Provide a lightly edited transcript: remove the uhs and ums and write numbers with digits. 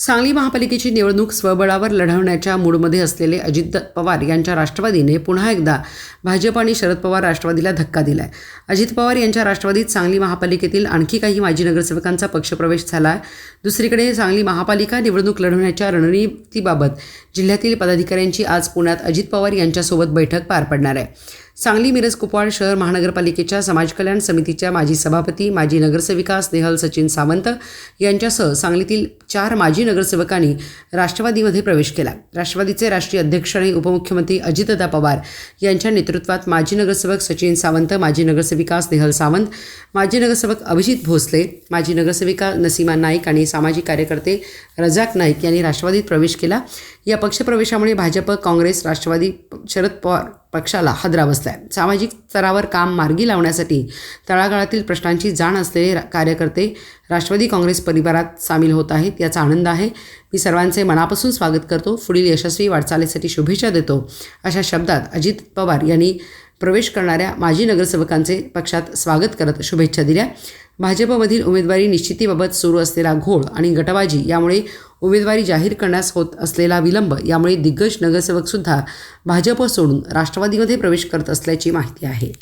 सांगली महापालिकेची निवडणूक स्वबळावर लढवण्याच्या मूडमध्ये असलेले अजित पवार यांच्या राष्ट्रवादीने पुन्हा एकदा भाजप आणि शरद पवार राष्ट्रवादीला धक्का दिलाय। अजित पवार यांच्या राष्ट्रवादीत सांगली महापालिकेतील आणखी काही माजी नगरसेवकांचा पक्षप्रवेश झाला आहे। दुसरीकडे सांगली महापालिका निवडणूक लढवण्याच्या रणनीतीबाबत जिल्ह्यातील पदाधिकाऱ्यांची आज पुण्यात अजित पवार यांच्यासोबत बैठक पार पडणार आहे। सांगली मिरज कुपवाड शहर महानगरपालिकेच्या समाज कल्याण समितीच्या माजी सभापती माजी नगरसेविका स्नेहल सचिन सावंत यांच्यासह सांगलीतील 4 माजी नगरसेवकांनी राष्ट्रवादीमध्ये प्रवेश केला। राष्ट्रवादीचे राष्ट्रीय अध्यक्ष आणि उपमुख्यमंत्री अजितदादा पवार यांच्या नेतृत्वात माजी नगरसेवक सचिन सावंत, माजी नगरसेविका स्नेहल सावंत, माजी नगरसेवक अभिजित भोसले, माजी नगरसेविका नसीमा नाईक आणि सामाजिक कार्यकर्ते रजाक नाईक यांनी राष्ट्रवादीत प्रवेश केला। या पक्षप्रवेशामुळे भाजप, काँग्रेस, राष्ट्रवादी, शरद पवार पक्षाला हादरा बसलाय। सामाजिक स्तरावर काम मार्गी लावण्यासाठी तळागाळातील प्रश्नांची जाण असलेले कार्यकर्ते राष्ट्रवादी काँग्रेस परिवारात सामील होत आहेत, याचा आनंद आहे। मी सर्वांचे मनापासून स्वागत करतो, पुढील यशस्वी वाटचालीसाठी शुभेच्छा देतो, अशा शब्दात अजित पवार यांनी प्रवेश करणाऱ्या माजी नगरसेवकांचे पक्षात स्वागत करत शुभेच्छा दिल्या। भाजपमधील उमेदवारी निश्चितीबाबत सुरू असलेला घोळ आणि गटबाजी यामुळे उमेदवारी जाहीर करण्यास होत असलेला विलंब यामुळे दिग्गज नगरसेवकसुद्धा भाजप सोडून राष्ट्रवादीमध्ये प्रवेश करत असल्याची माहिती आहे।